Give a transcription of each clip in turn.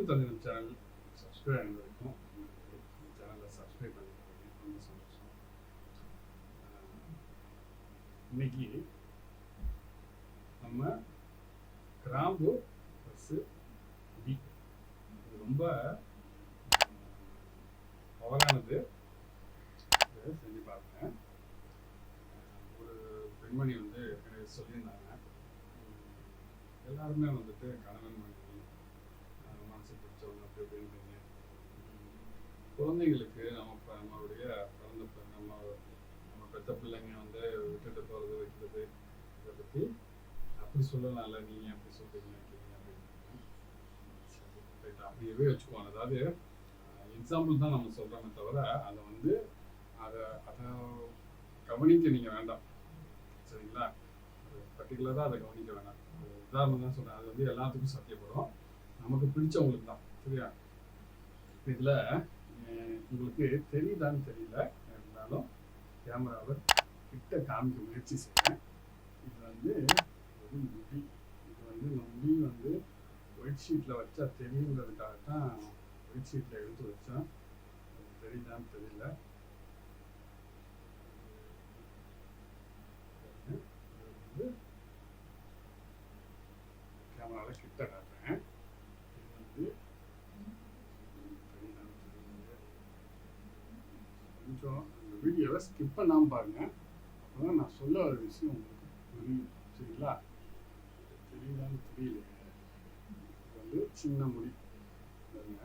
தமிழ் தந்திரம் channel subscribe அனைவருக்கும் சேனலை சப்ஸ்கிரைப் பண்ணிக்கிறீங்க, ரொம்ப சந்தோஷம். இன்னைக்கு நம்ம கிராம்பு ப்ளஸ் டீ இது ரொம்ப பவரானது. இதை செஞ்சு பார்த்தேன். ஒரு பெண்மணி வந்து எனக்கு சொல்லியிருந்தாங்க, எல்லாருமே வந்துட்டு கணவன் மனைவி மனசு பிடிச்சவங்க அப்படி அப்படின்றீங்க. குழந்தைங்களுக்கு நம்மளுடைய பிறந்த நம்ம பெற்ற பிள்ளைங்க வந்து விட்டுட்டு போகிறது வைக்கிறது இதை பற்றி அப்படி சொல்லலாம்ல, நீங்கள் அப்படி சொல்கிறீங்க அப்படின்னு. அப்படியே வச்சுக்குவாங்க. அதாவது எக்ஸாம்பிள் தான் நம்ம சொல்கிறோமே தவிர அதை வந்து அதை கவனிக்க நீங்கள் வேண்டாம், சரிங்களா? பர்டிகுலராக அதை கவனிக்க வேண்டாம். உதாரணம் தான் சொல்கிறேன். அது வந்து எல்லாத்துக்கும் சத்தியப்படும், நமக்கு பிடிச்சவங்களுக்கு தான், சரியா? இதில் உங்களுக்கு தெரியுதான்னு தெரியல, இருந்தாலும் கேமராவை கிட்ட காமிக்க முயற்சி செய்கிறேன். இது வந்து ஒரு முடி. இது வந்து முடி வந்து ஒயிட் ஷீட்டில் வச்சா தெரியுங்கிறதுக்காகத்தான் ஒயிட் ஷீட்டில் எடுத்து வச்சேன். தெரியுதான்னு தெரியல. வந்து கேமராவில் கிட்ட காட்டுறேன். இது வந்து கொஞ்சம் இந்த வீடியோவை ஸ்கிப் பண்ணாமல் பாருங்கள், அப்போ தான் நான் சொல்ல வர விஷயம் உங்களுக்கு புரியும், சரிங்களா? தெரியுதான்னு தெரியல. இது வந்து சின்ன முடி பாருங்க.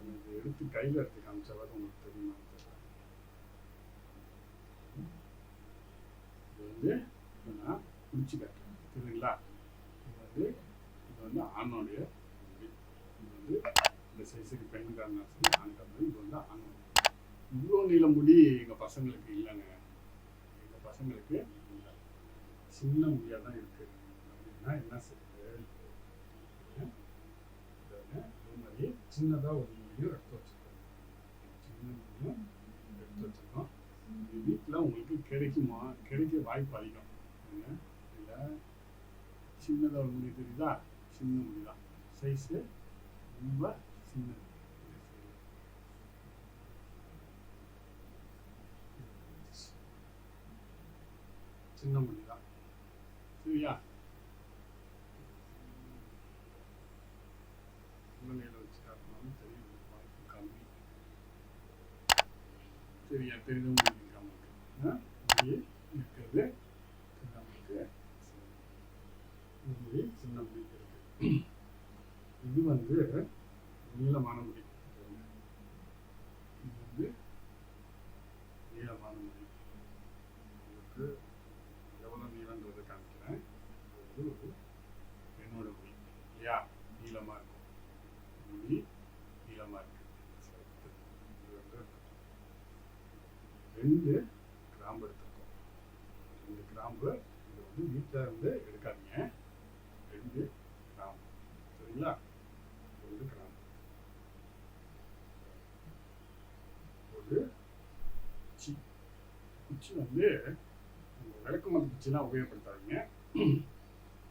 இதை எடுத்து கையில் எடுத்து காமிச்சாவது உங்களுக்கு தெரியுமான்னு தெரியல. இது வந்து நான் குடிச்சு காட்டுறேன், தெரியுங்களா? இது வந்து ஆணோடைய முடி. இது வந்து இந்த சைஸுக்கு பெண்ணுக்காரனா சரி ஆணுக்காரனா, இது வந்து ஆணோட. இவ்வளோ நீள முடி எங்கள் பசங்களுக்கு இல்லைங்க. எங்கள் பசங்களுக்கு இல்லை, சின்ன முடியாக தான் இருக்குது. அப்படின்னா என்ன செய்யுது, அதே மாதிரி சின்னதாக ஒரு முடியும் எடுத்து வச்சுருக்கோம். சின்ன முடியும் எடுத்து வச்சுருக்கோம். இது வீட்டில் உங்களுக்கு கிடைக்குமா? கிடைக்க வாய்ப்பு அதிகம். இல்லை, சின்னதாக ஒரு முடி தெரியுதா? சின்ன முடி தான், சைஸு ரொம்ப சின்னது. சின்ன முடி தான், சரியா? முன்னையில் வச்சு காட்டினாலும் தெரியும், வாய்ப்பு கம்மி. சரியா? தெரிஞ்ச முடி இருக்காம முடி இருக்கிறது நமக்கு முடி, சின்ன முடி இருக்கு. இது வந்து நீளமான முடி. இது வந்து நீளமான முடி. உங்களுக்கு எவ்வளோ நீளன்றதை காமிக்கிறேன். இது ஒரு பெண்ணோட முடி இல்லையா? நீளமாக இருக்கும், முடி நீளமாக இருக்கு. ரெண்டு கிராம்பு எடுத்துருக்கோம். 2 கிராம்பு. இது வந்து வீட்டில் இருந்து எடுக்காதீங்க. 2 கிராம்பு, சரிங்களா? 2 கிராம்பு. ஒரு குச்சி. குச்சி வந்து விளக்கு மரத்து குச்சிலாம் உபயோகப்படுத்தாதீங்க.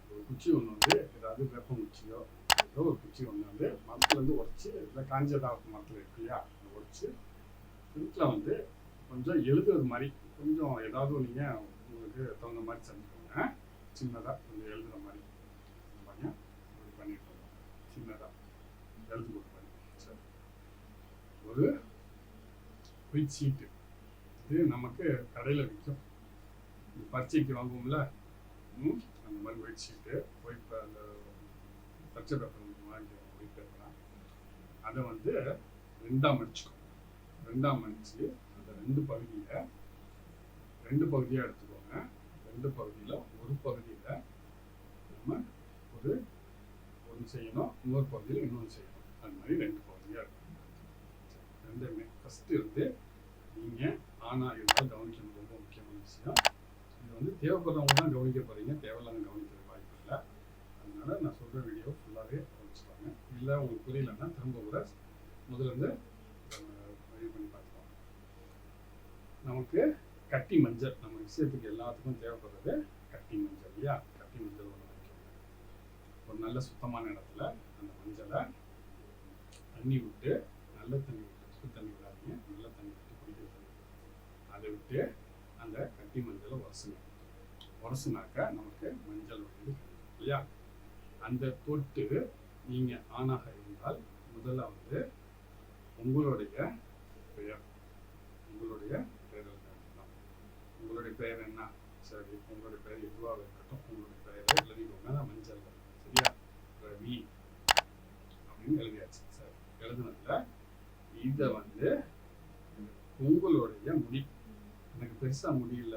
ஒரு குச்சி ஒன்று வந்து ஏதாவது வேப்பம் குச்சியோ ஏதோ ஒரு குச்சி ஒன்று வந்து மரத்துலேருந்து உடச்சி, இல்லை காஞ்சதாக மரத்தில் இருக்கு இல்லையா, அதை உடச்சி ஃப்ரண்ட்டில் வந்து கொஞ்சம் எழுதுறது மாதிரி கொஞ்சம் ஏதாவது நீங்கள் உங்களுக்கு தகுந்த மாதிரி செஞ்சுக்கோங்க. சின்னதாக கொஞ்சம் எழுதுகிற மாதிரி பாருங்க, இப்படி பண்ணிட்டு வரோம். சின்னதாக எழுது கொடுப்பாங்க. சரி, ஒரு ஒயிட் ஷீட்டு. இது நமக்கு கடையில் விற்கும், பரீட்சைக்கு வாங்குவோம்ல, அந்த மாதிரி ஒயிட் ஷீட்டு. ஒயிட் அந்த பச்சை பேப்பர் வாங்கி ஒயிட் பேப்பராக அதை வந்து 2ஆக மடிச்சுக்கோங்க. 2ஆக மடித்து அந்த 2 பகுதியாக எடுத்துக்கோங்க. 2 பகுதியில் ஒரு பகுதியில் நம்ம ஒன்று செய்யணும், இன்னொரு பகுதியில் இன்னொன்று செய்யணும். அது மாதிரி 2 பகுதியாக இருக்கும். ரெண்டுமே ஃபஸ்ட்டு வந்து நீங்கள் ஆணாக இருந்தால் கவனிக்கணும், ரொம்ப முக்கியமான விஷயம். இது வந்து தேவைப்படுறவங்க தான் கவனிக்க போகிறீங்க, தேவையில்லாம கவனிக்கிறது வாய்ப்பு இல்லை. அதனால் நான் சொல்கிற வீடியோ ஃபுல்லாகவே கவனிச்சுப்பாங்க. இல்லை உங்களுக்கு புரியலன்னா திரும்ப கூட முதலேருந்து பதிவு பண்ணி பார்த்துக்கோங்க. நமக்கு கட்டி மஞ்சள், நம்ம விஷயத்துக்கு எல்லாத்துக்கும் தேவைப்படுறது கட்டி மஞ்சள் இல்லையா? கட்டி மஞ்சள் ஒன்று வைக்கணும். ஒரு நல்ல சுத்தமான இடத்துல அந்த மஞ்சளை தண்ணி விட்டு, நல்ல தண்ணி விட்டு, உப்பு தண்ணி விடாதீங்க, நல்ல தண்ணி விட்டு, குடிக்கிற தண்ணி அதை விட்டு அந்த கட்டி மஞ்சளை உரசுனாக்கா நமக்கு மஞ்சள் வந்து இல்லையா. அந்த தொட்டு நீங்கள் ஆணாக இருந்தால் முதல்ல வந்து உங்களுடைய பெயர் எழுதலாம். உங்களுடைய பெயர் என்ன, சரி உங்களுடைய பெயர் எதுவாக இருக்கட்டும், உங்களுடைய பெயரை எழுதிக்கோங்க. மஞ்சள் சரியா, ரவி அப்படின்னு எழுதியாச்சு. சரி, எழுதுனதுல இதை வந்து உங்களுடைய முடி, எனக்கு பெருசா முடியல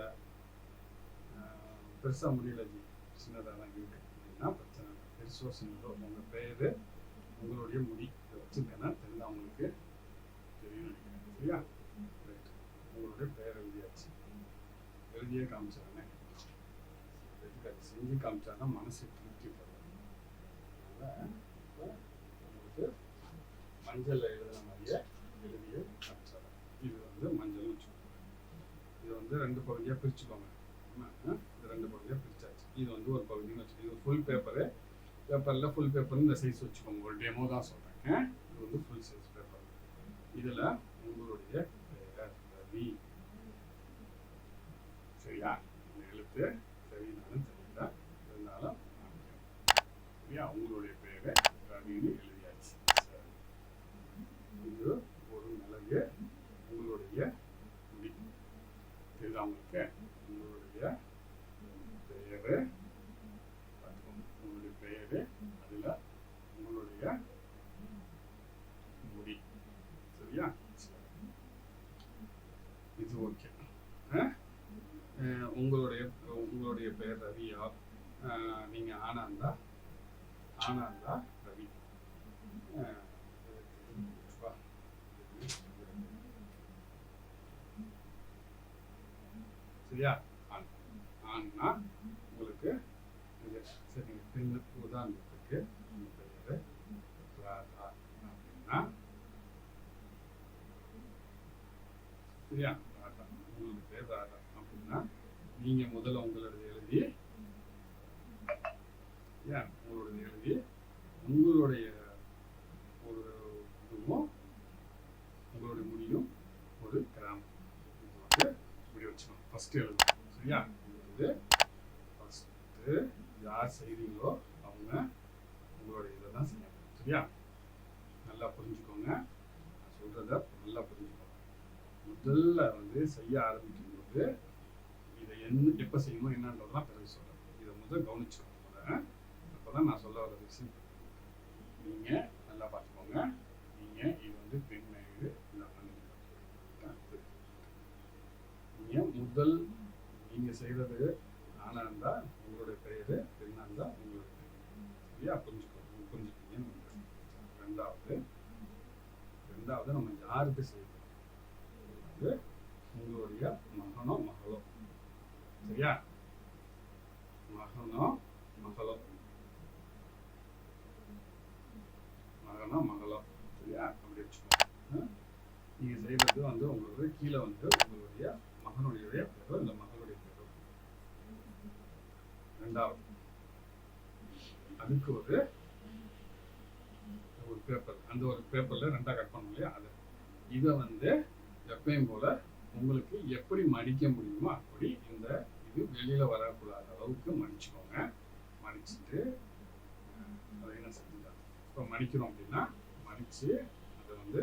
ஜி, சின்னதாக தான் இருக்கு அப்படின்னா பிரச்சனை இல்லை. பெருசோ சின்னதோ உங்கள் பேர் உங்களுடைய முடி இதை வச்சுருந்தேன்னா தெரிஞ்சு அவங்களுக்கு தெரியும் நினைக்கிறேன். சரியா, ரைட். உங்களுடைய பெயர் எழுதியாச்சு, எழுதியே காமிச்சானே, எதுக்காக செஞ்சு காமிச்சானா மனசு திருப்தி படும். அதனால் இப்போ உங்களுக்கு மஞ்சள் எழுதுன மாதிரியே எழுதியே காமிச்சாங்க. இது வந்து மஞ்சள் வச்சுக்கோங்க. இது வந்து 2 பகுதியாக பிரிச்சுக்கோங்க. இது 2 பகுதியாக பிரிச்சாச்சு. இது வந்து ஒரு பகுதின்னு வச்சுக்கோங்க. இது ஃபுல் பேப்பரில் ஃபுல் பேப்பர்னு இந்த சைஸ் வச்சுக்கோங்க. ஒரு டெமோ தான் சொல்கிறேன். இது வந்து ஃபுல் சைஸ் பேப்பர். இதில் உங்களுடைய பெயர் ரவி, சரியா, இந்த எழுத்து சரினாலும் தெரியல, இருந்தாலும் சரியா, உங்களுடைய பெயரை ரவின்னு எழுதியாச்சு. சரி, இது ஒரு மிளகு, உங்களுடைய முடி தெரியுதா உங்களுக்கு, உங்களுடைய பெயர், உங்களுடைய பெயர், அதில் உங்களுடைய முடி, சரியா. இது ஓகே. உங்களுடைய பெயர் ரவியா, நீங்கள் ஆனா இருந்தா ரவி, சரியா. ஆனா உங்களுக்கு சரி, உதாரணத்துக்கு உங்க பெயர் ராதா அப்படின்னா, சரியா, ராதா, உங்களுக்கு பேர் ராதா அப்படின்னா நீங்க முதல்ல உங்களுடைய எழுதி, உங்களுடைய ஒரு இதுவும் உங்களுடைய முடியும் ஒரு கிராமம், இது வந்து இப்படி வச்சுக்கணும். ஃபர்ஸ்ட் எழுதணும், சரியா. இது வந்து ஃபர்ஸ்ட்டு யார் செய்கிறீங்களோ அவங்க உங்களுடைய இதை தான் செய்யணும், சரியா. நல்லா புரிஞ்சுக்கோங்க, நான் சொல்கிறத நல்லா புரிஞ்சுக்கோங்க. முதல்ல வந்து செய்ய ஆரம்பிக்கும் போது இதை எப்போ செய்யணும் என்னன்றதெல்லாம் பிறகு சொல்கிறேன். இதை முதல் கவனிச்சுக்கோங்க. அப்போ தான் நான் சொல்ல வர விஷயம் நீங்கள் நல்லா பார்த்துக்கோங்க. நீங்கள் இது வந்து பெண் இது முதல் நீங்கள் செய்கிறது ஆனா இருந்தால் உங்களுடைய பெயர், பெண்ணா இருந்தால் உங்களுடைய பெயர், சரியா. புரிஞ்சுக்கிட்டீங்கன்னு. ரெண்டாவது நம்ம யாருக்கு செய்யணும், அது உங்களுடைய மகனோ மகளோ, சரியா. மகனோ மகளோ, சரியா. அப்படி வச்சுக்கோங்க. நீங்கள் செய்கிறது வந்து உங்களுக்கு கீழே வந்து உங்களுடைய மகனுடைய பேரோ இல்லை மகளுடைய பேரோ. ரெண்டாவது அதுக்கு ஒரு பேப்பர், அந்த ஒரு பேப்பரில் 2ஆக கட் பண்ணோம் இல்லையா, அது இதை வந்து எப்பயும் போல் உங்களுக்கு எப்படி மடிக்க முடியுமோ அப்படி இந்த இது வெளியில் வரக்கூடாத அளவுக்கு மடிச்சுக்கோங்க. மடிச்சுட்டு அதை என்ன செஞ்சுதான் இப்போ மடிக்கிறோம் அப்படின்னா மடித்து அதை வந்து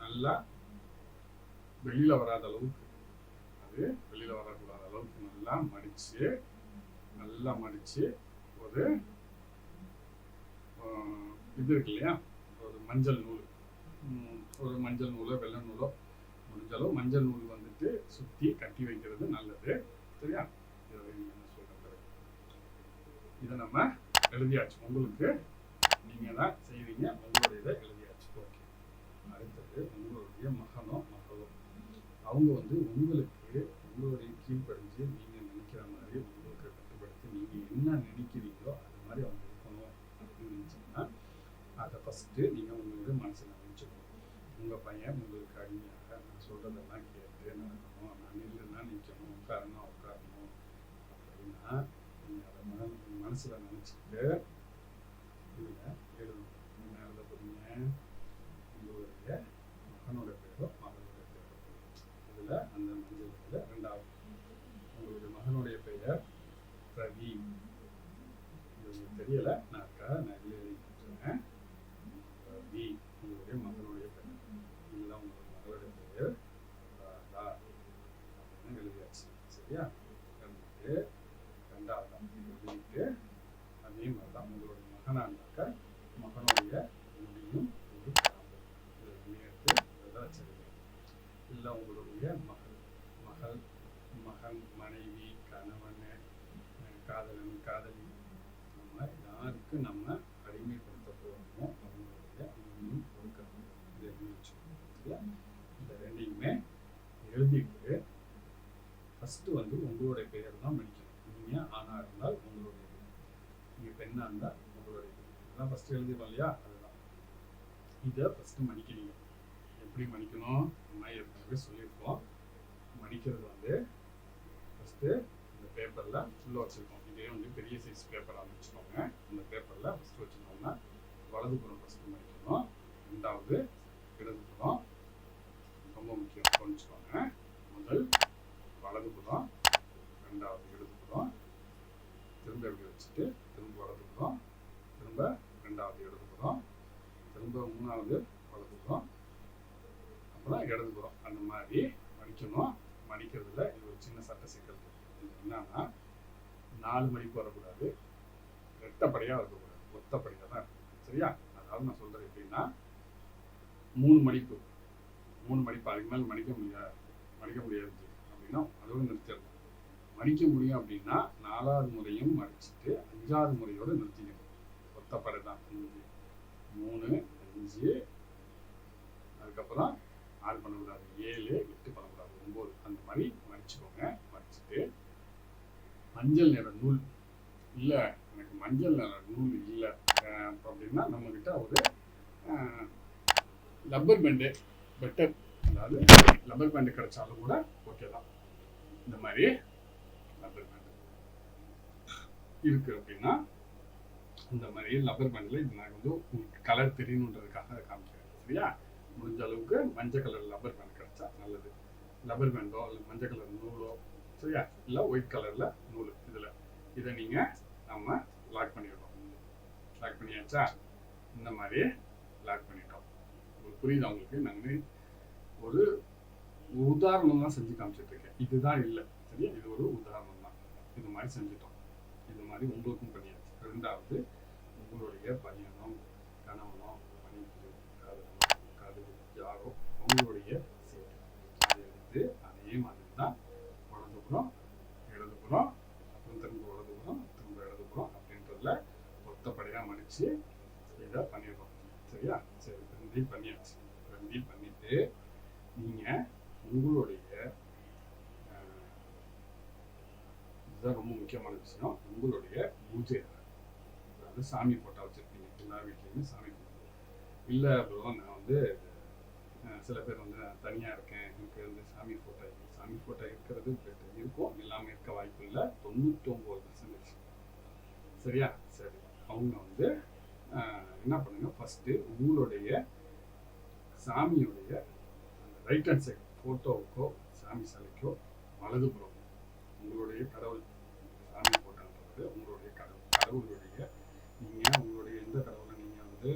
நல்லா வெளியில் வராத அளவுக்கு, அது வெளியில் வரக்கூடாத அளவுக்கு நல்லா மடித்து ஒரு இது இருக்கு இல்லையா, ஒரு மஞ்சள் நூல், வெள்ளை நூலோ முடிஞ்சாலும் மஞ்சள் நூல் வந்துட்டு சுற்றி கட்டி வைக்கிறது நல்லது, சரியா. என்ன சொல்கிறது, இதை நம்ம எழுதியாச்சு. உங்களுக்கு நீங்கள் தான் செய்வீங்க, உங்களுடைய இதை எழுதியாச்சு. ஓகே. அடுத்தது உங்களுடைய மகனோ மகளோ அவங்க வந்து உங்களுடைய கீழ்ப்படிஞ்சு நீங்கள் நினைக்கிற மாதிரி உங்களுக்கு கட்டுப்படுத்தி நீங்கள் என்ன நினைக்கிறீங்களோ அது மாதிரி அவங்க இருக்கணும் அப்படின்னு நினச்சிங்கன்னா அதை ஃபஸ்ட்டு நீங்கள் உங்களுடைய மனசில் நினச்சிக்கணும். உங்கள் பையன் உங்களுக்கு அடிமையாக நான் சொல்கிறதெல்லாம் கேட்டு நடக்கணும், நான் நில்லுன்னா நிற்கணும், உட்காரணும் அப்படின்னா நீங்கள் அதை மனசில் நினச்சிட்டு இதில் எழுதணும். என்ன எழுத போகிறீங்க, சரியா? எழுதிட்டு ரெண்டாவது எழுதிட்டு அதே மாதிரி தான் உங்களுடைய மகனாக இருந்தாக்க மகனுடைய முடியும் ஒரு காம்பு இதை எடுத்து இதை வச்சிருக்கு. இல்லை உங்களுடைய மகள், மகன், மனைவி, கணவன், காதலன், காதலி, நம்ம யாருக்கு நம்ம அடிமைப்படுத்த போகிறோமோ அவங்களுடைய முடியும் ஒரு காம்பு இதை எழுதி வச்சுக்கணும். சரியா? இந்த ரெண்டையுமே எழுதிட்டு ஃபஸ்ட்டு வந்து உங்களுடைய பெயர் தான் மடிக்கணும். நீங்கள் ஆணாக இருந்தால் உங்களுடைய பேர், நீங்கள் பெண்ணாக இருந்தால் உங்களுடைய பேர், இதெல்லாம் ஃபஸ்ட்டு எழுதிடும் இல்லையா? அதுதான் இதை ஃபஸ்ட்டு மடிக்கிறீங்க. எப்படி மடிக்கணும்? நம்ம ஏற்கனவே சொல்லியிருக்கோம். மடிக்கிறது வந்து ஃபஸ்ட்டு இந்த பேப்பரில் ஃபுல்லாக வச்சுருக்கோம். இதே வந்து பெரிய சைஸ் பேப்பராக வச்சுக்கோங்க. இந்த பேப்பரில் ஃபஸ்ட்டு வச்சுருந்தோம்னா வலதுபுறம் ஃபஸ்ட்டு மடிக்கணும், ரெண்டாவது இடதுபுறம். ரொம்ப முக்கியம், புரிஞ்சுக்கோங்க. முதல் வலதுபுறம், ரெண்டாவது இடதுபுறம், திரும்ப எப்படி வச்சுட்டு திரும்ப வலதுபுறம், திரும்ப ரெண்டாவது இடதுபுறம், திரும்ப மூணாவது வலதுபுறம், அப்புறம் இடதுபுறம். அந்த மாதிரி மடிக்கணும். மடிக்கிறதுல இது ஒரு சின்ன சட்ட சிக்கல். இது என்னன்னா 4 மடிப்பு வரக்கூடாது, ரெட்டப்படையாக இருக்கக்கூடாது, ஒத்தப்படையாக தான் இருக்கும். சரியா? அதாவது நான் சொல்கிறது எப்படின்னா 3 மடிப்பு அதுக்கு மேலே மடிக்க முடியாது அப்படின்னா அதோடு நிறுத்திடணும். மடிக்க முடியும் அப்படின்னா 4வது முறையும் மடிச்சுட்டு 5வது முறையோடு நிறுத்திக்கணும். ஒத்தப்படை தான் 3, 5, அதுக்கப்புறம் 6 பண்ணக்கூடாது, 7, 8 பண்ணக்கூடாது, 9 அந்த மாதிரி மடிச்சுக்கோங்க. மடிச்சுட்டு மஞ்சள் நிற நூல் இல்லை, எனக்கு மஞ்சள் நிற நூல் இல்லை அப்படின்னா நம்மக்கிட்ட ஒரு லப்பர் பேண்டு பெட்டர், அதாவது லப்பர் பேண்டு கிடைச்சாலும் கூட ஓகே தான். இந்த மாதிரி லப்பர் பேண்டு இருக்கு அப்படின்னா இந்த மாதிரி லப்பர் பேண்டில் இது நான் வந்து உங்களுக்கு கலர் தெரியணுன்றதுக்காக அதை காமிக்கிறேன். சரியா? முடிஞ்ச அளவுக்கு மஞ்சள் கலர் லப்பர் பேண்ட் கிடைச்சா நல்லது. லப்பர் பேண்டோ இல்லை மஞ்சள் கலர் நூலோ, சரியா? இல்லை ஒயிட் கலரில் நூல், இதை நீங்கள் நம்ம லாக் பண்ணிவிடுறோம். லாக் பண்ணியாச்சா? இந்த மாதிரி லாக் பண்ணிட்டோம். உங்களுக்கு புரியுது? அவங்களுக்கு நாங்கள் ஒரு உதாரணம் தான் செஞ்சு காமிச்சிட்ருக்கேன். இதுதான் இல்லை, சரியா? இது ஒரு உதாரணம் தான். இது மாதிரி செஞ்சுட்டோம். இது மாதிரி உங்களுக்கும் பண்ணியாச்சு. ரெண்டாவது உங்களுடைய பையனோ கணவனோ மனைவியோ காதலி யாரோ அவங்களுடைய சீட்டு அதை எடுத்து அதே மாதிரி தான் வலதுபுறம் இடதுபுறம், அப்புறம் திரும்ப வலதுபுறம், திரும்ப இடதுபுறம் அப்படின்றதுல ஒத்தப்படையாக மடித்து இதை பண்ணிடுறோம். சரியா? சரி, ரெண்டையும் பண்ணியாச்சு. ரெண்டையும் பண்ணிட்டு நீங்கள் உங்களுடைய இதுதான் ரொம்ப முக்கியமான விஷயம், உங்களுடைய பூஜை அறை, அதாவது சாமி போட்டோ வச்சுருப்பீங்க. எல்லா வீட்லேயுமே சாமி போட்டோ இல்லை அப்படிலாம் நான் வந்து சில பேர் வந்து நான் தனியாக இருக்கேன், எனக்கு வந்து சாமி ஃபோட்டோ இருக்கிறது பெட்டர், இருக்கும், இல்லாமல் இருக்க வாய்ப்பு இல்லை, 99%. சரியா? சரி, அவங்க வந்து என்ன பண்ணுங்க, ஃபஸ்ட்டு உங்களுடைய சாமியுடைய அந்த ரைட் ஹேண்ட் சைடு ஃபோட்டோவுக்கோ சாமி சிலைக்கோ வலதுபுறம் உங்களுடைய கடவுள் சாமி ஃபோட்டோன்றது உங்களுடைய கடவுளுடைய நீங்கள் உங்களுடைய எந்த கடவுளை நீங்கள் வந்து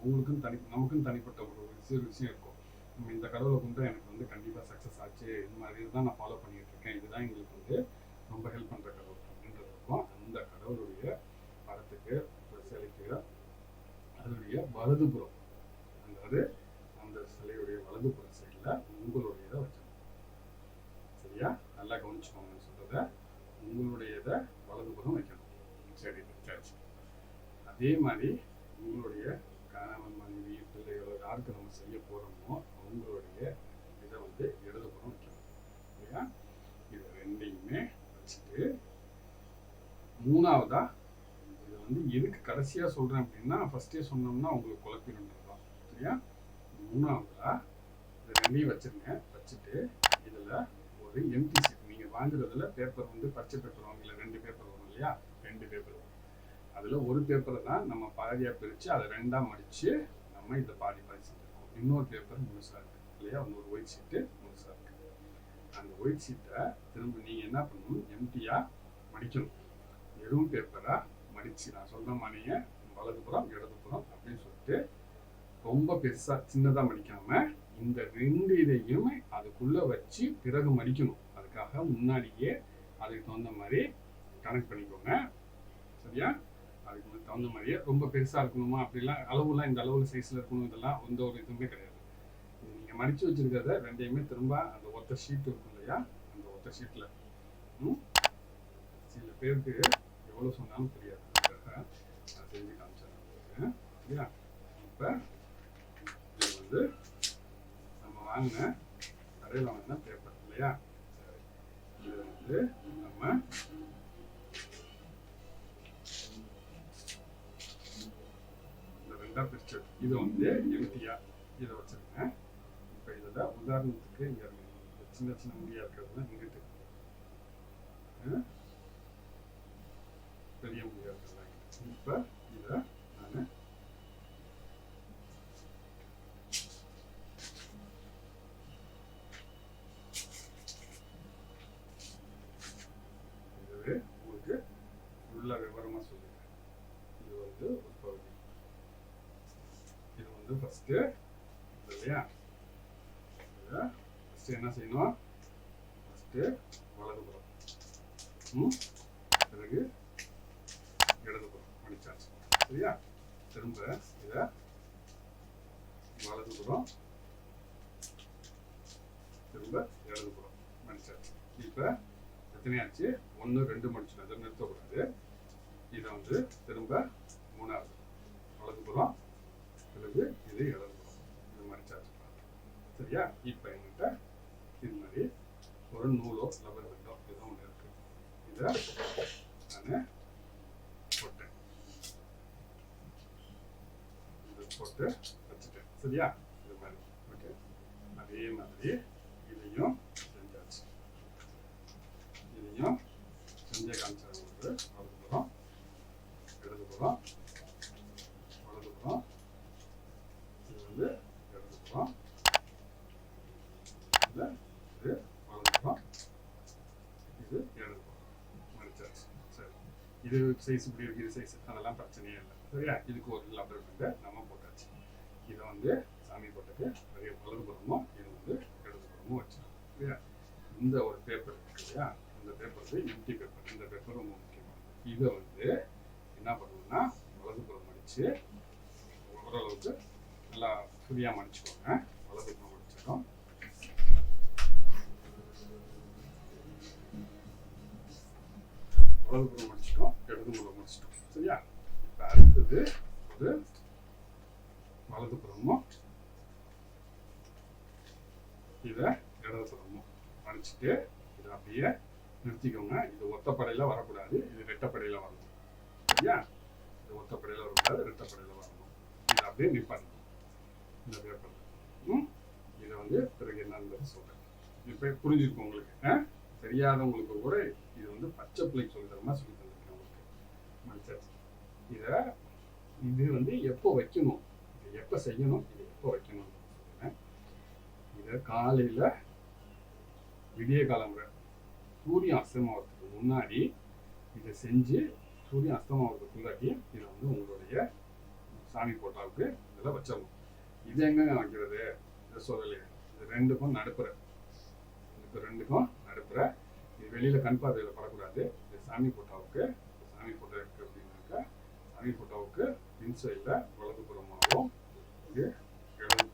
உங்களுக்கும் நமக்கும் தனிப்பட்ட ஒரு விஷயம் இருக்கும். நம்ம இந்த கடவுளை கொண்டு எனக்கு வந்து கண்டிப்பாக சக்ஸஸ் ஆச்சு, இந்த மாதிரி தான் நான் ஃபாலோ பண்ணிட்டு இருக்கேன், இதுதான் எங்களுக்கு வந்து ரொம்ப ஹெல்ப் பண்ணுற கடவுள் அப்படின்றதுக்கும் அந்த கடவுளுடைய படத்துக்கு சிலைக்கு அதனுடைய வலதுபுறம், அதாவது அந்த சிலையுடைய வலதுபுற சைடில் உங்களுடையதை வச்சிருக்கோம். சரியா? நல்லா கவனிச்சுக்கோங்கன்னு சொல்கிறத, உங்களுடையதை வலதுபுறம் வைக்கணும். சரி, சரி. அதே மாதிரி உங்களுடைய கணவன் மனைவி பிள்ளைகளோ யாருக்கு நம்ம செய்ய போகிறோமோ அவங்களுடைய இதை வந்து இடதுபுறம் வைக்கணும். இல்லையா? இது ரெண்டையுமே வச்சுட்டு மூணாவதா இது வந்து எதுக்கு கடைசியாக சொல்கிறேன் அப்படின்னா, ஃபஸ்ட்டே சொன்னோம்னா உங்களுக்கு குழப்பினுன்றது தான். சரியா? மூணாவதா இது ரெண்டையும் வச்சுருங்க. வச்சுட்டு இதில் ஒரு எம்டி சீட், நீங்கள் வாங்குறதுல பேப்பர் வந்து பச்சை பேப்பர் வாங்கல, 2 பேப்பர் வரும் இல்லையா? 2 பேப்பர் வரும். அதில் ஒரு பேப்பரை தான் நம்ம பாதியாக பிரித்து அதை 2ஆக மடித்து நம்ம இதை பாதி செஞ்சுருக்கோம். இன்னொரு பேப்பர் முழுசாக இருக்குது இல்லையா? இன்னொரு ஒயிட் ஷீட்டு முழுசாக இருக்குது. அந்த ஒயிட் ஷீட்டை திரும்ப நீங்கள் என்ன பண்ணணும், எம்டியாக மடிக்கணும். வெறும் பேப்பராக மடித்து நான் சொல்கிற மாதிரியே வலதுபுறம் இடதுபுறம் அப்படின்னு சொல்லிட்டு ரொம்ப பெருசாக சின்னதாக மடிக்காமல் இந்த 2 இதையும் அதுக்குள்ளே வச்சு பிறகு மடிக்கணும். அது அதுக்காக முன்னாடியே அதுக்கு தகுந்த மாதிரி கனெக்ட் பண்ணிக்கோங்க. சரியா? அதுக்கு தகுந்த மாதிரியே ரொம்ப பெருசாக இருக்கணுமா அப்படிலாம் அளவுலாம் இந்த அளவு சைஸில் இருக்கணும், இதெல்லாம் எந்த ஒரு இதுவுமே கிடையாது. நீங்கள் மடித்து வச்சுருக்கிறத ரெண்டையுமே திரும்ப அந்த ஒத்த ஷீட் இருக்கும் இல்லையா, அந்த ஒத்த ஷீட்டில் சில பேருக்கு எவ்வளோ சொன்னாலும் புரியாது, அதுக்காக நான் செஞ்சு காமிச்சிடுறேன். சரியா? இப்போ இது வந்து நம்ம வாங்கின கடையில் வாங்கின பேப்பர் இல்லையா, இது வந்து நம்ம இந்த ரெண்டாக பிரிச்சு இது வந்து எம்டியா இதை வச்சுருக்கேன். இப்போ இதில் உதாரணத்துக்கு இங்கே சின்ன சின்ன முடியாக இருக்கிறதுல இங்கிட்டு பெரிய முடியாக இருக்கிறதா. இப்போ இதை நான் இதுவே உங்களுக்கு ஃபுல்லாக விவரமாக சொல்லிடுறேன். இது வந்து ஒரு பகுதி. இது வந்து ஃபஸ்ட்டு இல்லையா, ஃபஸ்ட்டு என்ன செய்யணும், ஃபஸ்ட்டு வலதுபுறம், பிறகு இடதுபுறம் மடிச்சாச்சு. சரியா? திரும்ப இதை வலதுபுறம், திரும்ப இடதுபுறம் மடிச்சாச்சு. இப்போ எத்தனையாச்சு, 1 2 மடிச்சிடும், அதை நிறுத்தக்கூடாது. இதை வந்து திரும்ப 3வது வலதுபுறம், பிறகு இது இடதுபுறம், இது மடிச்சாச்சு. சரியா? இப்போ என்கிட்ட இது மாதிரி ஒரு நூலோ லப்பர் பெண்டோ ஏதோ ஒன்று இருக்கு. இதை நான் போட்டேன், இது போட்டு வச்சுட்டேன். சரியா? இது மாதிரி. ஓகே, அதே மாதிரி இதையும் செஞ்சாச்சு. இதையும் செஞ்சே காமிச்சாங்க. வலதுபுறம், இடதுபுறம், வலதுபுறம், இது வந்து இடதுபுறம், இது வலதுபுறம், இது இடதுபுறம் மடிச்சாச்சு. சரி, இது சைஸ் இப்படி இருக்கு, இது சைஸ் அதெல்லாம் பிரச்சனையே இல்லை. சரியா? இதுக்கு ஒரு லப்பர் பேண்டை நம்ம போட்டாச்சு. இதை வந்து சாமி போட்டுக்கு வலதுபுறமும் இது வந்து இடதுபுறமும் வச்சிடும். சரியா? இந்த ஒரு பேப்பர் இருக்கு இல்லையா, இந்த பேப்பர் வந்து எம்டி பேப்பர். இந்த பேப்பர் ரொம்ப முக்கியமானது. இதை வந்து என்ன பண்ணணும்னா வலதுபுறம் மடித்து ஓரளவுக்கு நல்லா ஃப்ரீயாக மடிச்சுக்கோங்க. வலதுபுறம் மடிச்சிடும். வலதுபுறம் மடிச்சிட்டோம், இடதுபுறம் மடிச்சிட்டோம். சரியா? இப்போ அடுத்தது ஒரு வலதுபுறமும் இதை இடதுபுறமும் மடிச்சுட்டு இதை அப்படியே நிறுத்திக்கோங்க. இது ஒத்தப்படையில் வரக்கூடாது, இது ரெட்டப்படையில் வரணும். சரியா? இது ஒத்தப்படையில் வரக்கூடாது, ரெட்டப்படையில் வரணும். இதை அப்படியே நிப்பாட்டணும் இந்த பேப்பரில். இதை வந்து பிறகு என்னன்னு சொல்கிறேன். இப்போ புரிஞ்சிருக்கும் உங்களுக்கு. தெரியாதவங்களுக்கு கூட இது வந்து பச்சை பிள்ளைக்கு சொல்லி தரமா சொல்லி தந்திருக்கேன் உங்களுக்கு. மடிச்சாச்சு. இது வந்து எப்போ வைக்கணும், இது எப்போ செய்யணும், இது எப்போ வைக்கணும் சொல்லுறேன். இதை காலையில் விடிய காலம்புற சூரியன் அஸ்தமாவதுக்கு முன்னாடி இதை செஞ்சு சூரியன் அஸ்தமாவதுக்குள்ளாட்டி இதை வந்து உங்களுடைய சாமி போட்டாவுக்கு இதில் வச்சிடணும். இது எங்கங்க வைக்கிறது, இதை சொல்லலையே. இது ரெண்டுக்கும் நடுப்புற, இதுக்கு ரெண்டுக்கும் நடுப்புற. இது வெளியில் கண் பார்வையில் படக்கூடாது. இது சாமி போட்டாவுக்கு, சாமி போட்டோ இருக்குது அப்படின்னாக்கா சாமி போட்டோவுக்கு பின் சைடில் வலதுபுறமாகவும் இது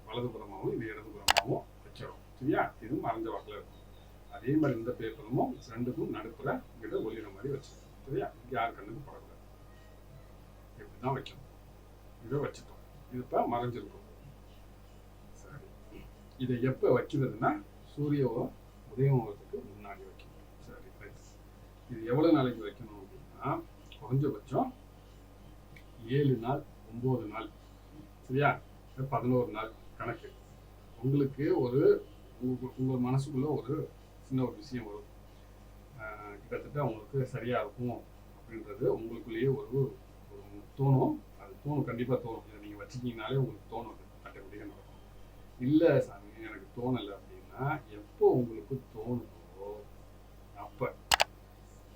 வலதுபுறமாகவும் இது இடதுபுறமாகவும் வச்சிடும். சரியா? இது மறைஞ்ச வாக்கில் இருக்கும். அதே மாதிரி இந்த பேப்பரும் ரெண்டுக்கும் நடுப்புற இதை ஒளிகிற மாதிரி வச்சிடும். சரியா? யார் கண்ணுக்கு படக்கூடாது. இப்படி தான் வைக்கணும். இதை வச்சுட்டோம். இது இப்போ மறைஞ்சிருக்கும். சரி, இதை எப்போ வைக்கிறதுனா சூரிய உதயமாகிறதுக்கு முன்னாடி வைக்கணும். சரி, இது எவ்வளோ நாளைக்கு வைக்கணும் அப்படின்னா குறைஞ்சபட்சம் 7 நாள் 9 நாள். சரியா? 11 நாள் கணக்கு. உங்களுக்கு ஒரு உங்கள் மனசுக்குள்ள ஒரு சின்ன ஒரு விஷயம் வரும். கிட்டத்தட்ட உங்களுக்கு சரியாக இருக்கும் அப்படின்றது உங்களுக்குள்ளேயே ஒரு தோணும். அது தோணும், கண்டிப்பாக தோணும். இதை நீங்கள் வச்சுக்கிங்கனாலே உங்களுக்கு தோணும், ஆட்டோமேட்டிக்காக நடக்கும். இல்லை சாமி எனக்கு தோணலை அப்படின்னா எப்போ உங்களுக்கு தோணுதோ அப்போ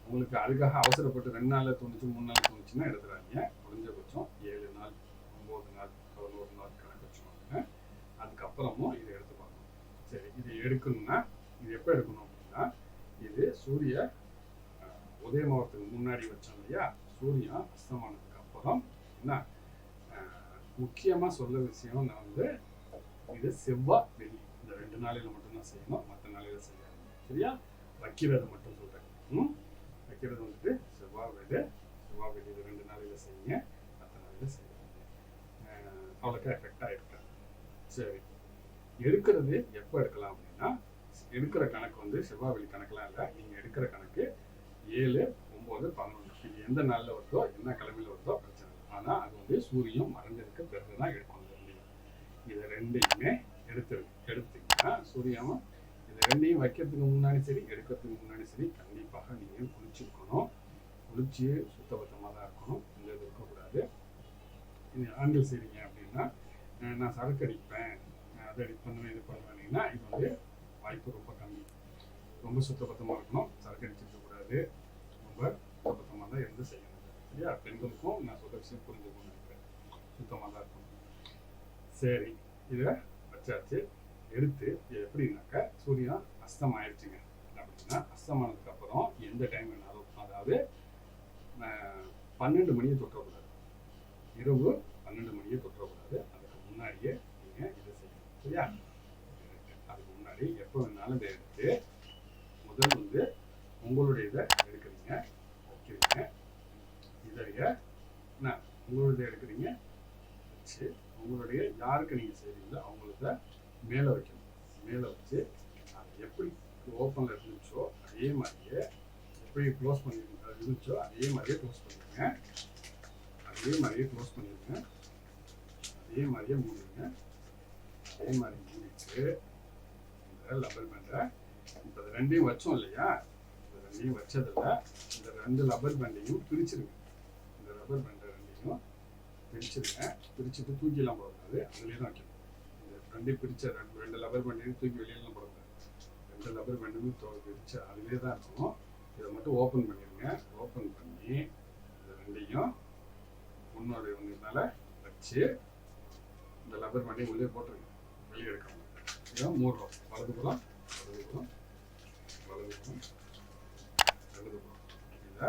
உங்களுக்கு அதுக்காக அவசரப்பட்டு 2 நாளில் தோணுச்சு 3 நாள் தோணுச்சுன்னா எடுத்துறாங்க. குறைஞ்சபட்சம் 7 நாள் 9 நாள் 11 நாள் கணக்கு வச்சுக்கோங்க. அதுக்கப்புறமும் இதை எடுத்து பார்க்கணும். சரி, இது எடுக்கணும்னா இது எப்போ எடுக்கணும் அப்படின்னா இது சூரிய உதயமாவதுக்கு முன்னாடி வச்சோம் இல்லையா, சூரியன் அஸ்தமானதுக்கு அப்புறம் என்ன முக்கியமாக சொல்ல விஷயம் நான் வந்து இது செவ்வாய் வெள்ளி இந்த 2 நாளையில் மட்டும்தான் செய்யணும், மற்ற நாளையில் செய்யாது. சரியா? வைக்கிறது மட்டும் சொல்கிறேன். வைக்கிறது வந்துட்டு செவ்வாய் வெள்ளி இது 2 நாளையில் செய்யுங்க, மற்ற நாளையில் செய்யாதீங்க. அவ்வளோக்கா எஃபெக்டாக இருக்காது. சரி, எடுக்கிறது எப்போ எடுக்கலாம் அப்படின்னா, எடுக்கிற கணக்கு வந்து செவ்வாய் வெள்ளி கணக்கெலாம் இல்லை. நீங்கள் எடுக்கிற கணக்கு 7, 9, 11 இது எந்த நாளில் வருதோ என்ன கிழமையில் வருதோ பிரச்சனை இல்லை. ஆனால் அது வந்து சூரியன் மறைஞ்சதுக்கு பிறகு தான் எடுக்கணும். இதை ரெண்டையுமே எடுத்தீங்கன்னா சூரியனும் இதை ரெண்டையும் வைக்கிறதுக்கு முன்னாடி சரி எடுக்கிறதுக்கு முன்னாடி சரி கண்டிப்பாக நீங்கள் குளிச்சுருக்கணும். குளிச்சு சுத்தபத்தமாக தான் இருக்கணும், இந்த இது இருக்கக்கூடாது. ஆண்கள் செய்றீங்க அப்படின்னா நான் சரக்கு அடிப்பேன், அதை பண்ணுவேன், இது பண்ணுவேன்னா இது வந்து வாய்ப்பு ரொம்ப கம்மி. ரொம்ப சுத்தபத்தமாக இருக்கணும், சரக்கு அடிச்சிருக்கக்கூடாது, ரொம்ப சுத்தபத்தமாக தான் இருந்து செய்யணும். சரியா? பெண்களுக்கும் நான் சொல்கிற விஷயம் புரிஞ்சுக்கணும்னு நினைக்கிறேன், சுத்தமாக தான் இருக்கணும். சரி, இதை வச்சாச்சு. எடுத்து இது எப்படின்னாக்கா சூரியன் அஸ்தம் ஆயிடுச்சுங்க அப்படின்னா அஸ்தமானதுக்கு அப்புறம் எந்த டைம் வேணாலும், அதாவது 12 மணியை தொற்றக்கூடாது, இரவு 12 மணியை தொற்றக்கூடாது. அதுக்கு முன்னாடியே நீங்கள் இதை செய்யணும். சரியா? அதுக்கு முன்னாடி எப்போ வேணாலும் இதை எடுத்து முதல் வந்து உங்களுடைய இதை எடுக்கிறீங்க, வைக்கிறீங்க. இதைய என்ன உங்களுடைய எடுக்கிறீங்க வச்சு உங்களுடைய யாருக்கு நீங்கள் செய்கிறீங்களோ அவங்களுக்கு மேலே வைக்கணும். மேலே வச்சு அது எப்படி ஓப்பனில் இருந்துச்சோ அதே மாதிரியே, எப்படி க்ளோஸ் பண்ணிருக்கீங்க இருந்துச்சோ அதே மாதிரியே க்ளோஸ் பண்ணிடுங்க. அதே மாதிரியே க்ளோஸ் பண்ணிடுங்க. அதே மாதிரியே மூடுங்க. அதே மாதிரி மூடிட்டு இந்த லப்பர் பேண்டை இப்போ இது ரெண்டையும் வச்சோம் இல்லையா, இந்த ரெண்டையும் வச்சதில் இந்த 2 லப்பர் பேண்டையும் பிரிச்சிருங்க. இந்த ரப்பர் பேண்டை ரெண்டையும் பிரிச்சுருங்க. பிரிச்சுட்டு தூக்கிலாம் போடக்கூடாது, அதுலேயே தான் வைக்கணும். இந்த ரெண்டையும் பிரித்த 2 லப்பர் பேண்டையும் தூக்கி வெளியெல்லாம் போடக்கூடாது. 2 லப்பர் பேண்டுமே பிரித்து அதுலேயே தான் இருக்கணும். இதை மட்டும் ஓப்பன் பண்ணிடுங்க. ஓப்பன் பண்ணி இந்த ரெண்டையும் ஒன்று மேலே வச்சு இந்த லப்பர் பேண்டையும் உள்ளே போட்டுருங்க, வெளியே எடுக்கணும். இதை மூடுறோம். வலதுபுறம் வலதுபுறம் வலதுபுறம் வலதுபுறம் இதை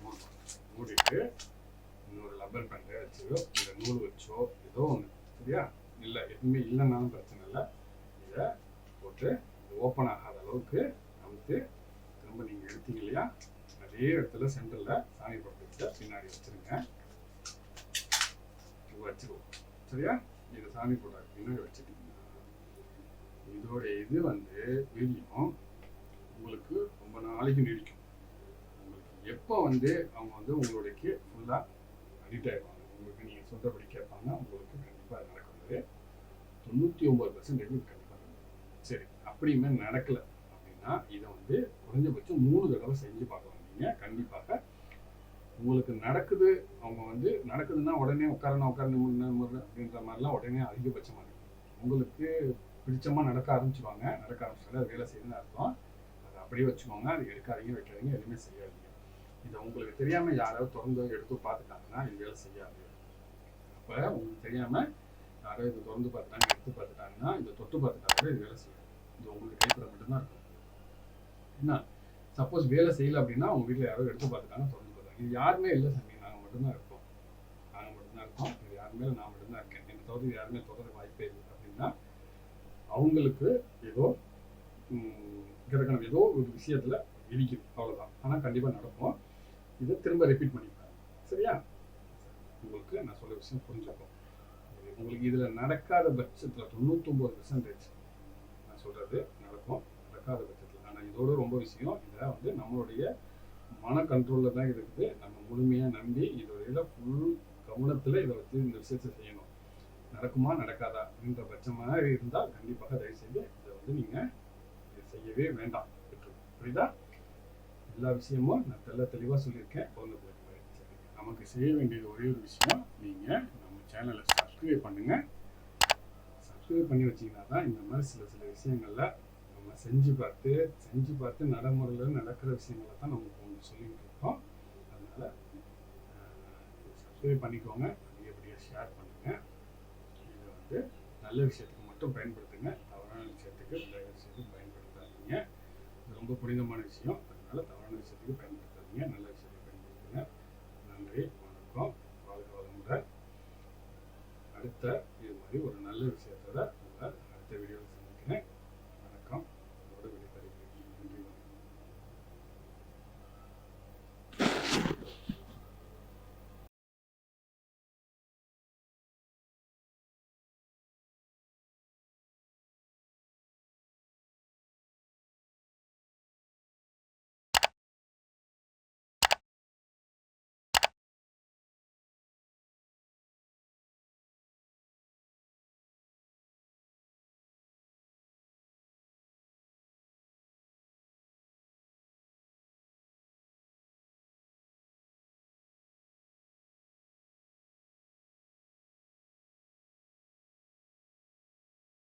மூடுறோம். மூடிட்டு இன்னொரு லப்பர் பேண்டை வச்சோ இல்லை நூல் வச்சோ ஏதோ ஒன்று, சரியா? இல்லை எதுவுமே இல்லைன்னாலும் பிரச்சனை இல்லை. இதை போட்டு இது ஓப்பன் ஆகாத அளவுக்கு நமக்கு திரும்ப நீங்கள் எடுத்தீங்க இல்லையா, அதே இடத்துல சென்டரில் சாணி போட்டு பின்னாடி வச்சுருங்க. வச்சுருவோம். சரியா? இதை சாமி போட்டாங்க பின்னாடி வச்சுட்டிங்கன்னா இதோட இது வந்து வீரியம் உங்களுக்கு ரொம்ப நாளைக்கு நீடிக்கும். உங்களுக்கு எப்போ வந்து அவங்க வந்து உங்களுக்கு ஃபுல்லாக அடிக்ட் ஆகிடுவாங்க, உங்களுக்கு நீங்கள் சொல்கிறபடி கேட்பாங்க, உங்களுக்கு கண்டிப்பாக அது நடக்கிறது 99% கண்டிப்பாக நடக்கும். சரி, அப்படியுமே நடக்கலை அப்படின்னா இதை வந்து குறைஞ்சபட்சம் 3 தடவை செஞ்சு பார்க்கலாம். நீங்கள் கண்டிப்பாக உங்களுக்கு நடக்குது. அவங்க வந்து நடக்குதுன்னா உடனே உட்காரணும் அப்படின்ற மாதிரிலாம் உடனே அதிகபட்சமாக இருக்கும். உங்களுக்கு பிடிச்சமாக நடக்க ஆரம்பிச்சுவாங்க. நடக்க ஆரம்பிச்சாலே அது வேலை செய்யுதுன்னு அர்த்தம். அதை அப்படியே வச்சுக்கோங்க. அது எடுக்காதீங்க, வைக்காதீங்க, எதுவுமே செய்யாதீங்க. இதை உங்களுக்கு தெரியாமல் யாராவது திறந்து எடுத்து பார்த்துட்டாங்கன்னா இது வேலை செய்யாது. அப்போ உங்களுக்கு தெரியாமல் யாராவது இதை திறந்து பார்த்துட்டாங்க, எடுத்து பார்த்துட்டாங்கன்னா இதை தொட்டு பார்த்துட்டாங்க, இது வேலை செய்யாது. இது உங்களுக்கு கைப்பட மட்டும்தான் இருக்கும். என்ன சப்போஸ் வேலை செய்யலை அப்படின்னா உங்கள் வீட்டில் யாரோ எடுத்து பார்த்துட்டாங்க, திறந்து பார்த்தாங்க, இது யாருமே இல்லை சாமி, நாங்கள் மட்டும்தான் இருக்கோம், இது யாருமே நான் மட்டும்தான் இருக்கேன், என்னை தவிர யாருமே தொடர்ந்து வாய்ப்பே இல்லை அப்படின்னா அவங்களுக்கு ஏதோ கிரகணம் ஏதோ ஒரு விஷயத்தில் இடிக்குது, அவ்வளோதான். ஆனால் கண்டிப்பாக நடக்கும். இதை திரும்ப ரிப்பீட் பண்ணிப்பாங்க. சரியா? உங்களுக்கு நான் சொல்ல விஷயம் புரிஞ்சுக்கும். உங்களுக்கு இதில் நடக்காத பட்சத்தில் 99% நான் சொல்கிறது நடக்கும், நடக்காத பட்சத்தில். ஆனால் இதோட ரொம்ப விஷயம், இதை வந்து நம்மளுடைய மன கண்ட்ரோலில் தான் இருக்குது. நம்ம முழுமையாக நம்பி இதோட ஃபுல் கவனத்தில் இதை வச்சு இந்த விஷயத்தை செய்யணும். நடக்குமா நடக்காதா அப்படின்ற பட்சமாக இருந்தால் கண்டிப்பாக தயவுசெய்து இதை வந்து நீங்கள் செய்யவே வேண்டாம். புரியுதா? எல்லா விஷயமும் நான் தெளிவாக சொல்லியிருக்கேன். குழந்தை பிள்ளைக்கு சரி, நமக்கு செய்ய வேண்டியது ஒரே ஒரு விஷயம், நீங்கள் நம்ம சேனலை சப்ஸ்கிரைப் பண்ணுங்கள். சப்ஸ்கிரைப் பண்ணி வச்சிங்கன்னா தான் இந்த மாதிரி சில விஷயங்களில் நம்ம செஞ்சு பார்த்து நடைமுறையில் நடக்கிற விஷயங்களை தான் நம்ம கொஞ்சம் சொல்லிக்கிட்டு இருக்கோம். அதனால் சப்ஸ்கிரைப் பண்ணிக்கோங்க, அதிகப்படியாக ஷேர் பண்ணுங்கள். இதை வந்து நல்ல விஷயத்துக்கு மட்டும் பயன்படுத்துங்க, தவறான விஷயத்துக்கு தயவு செய்து பயன்படுத்தாதீங்க. ரொம்ப புனிதமான விஷயம்.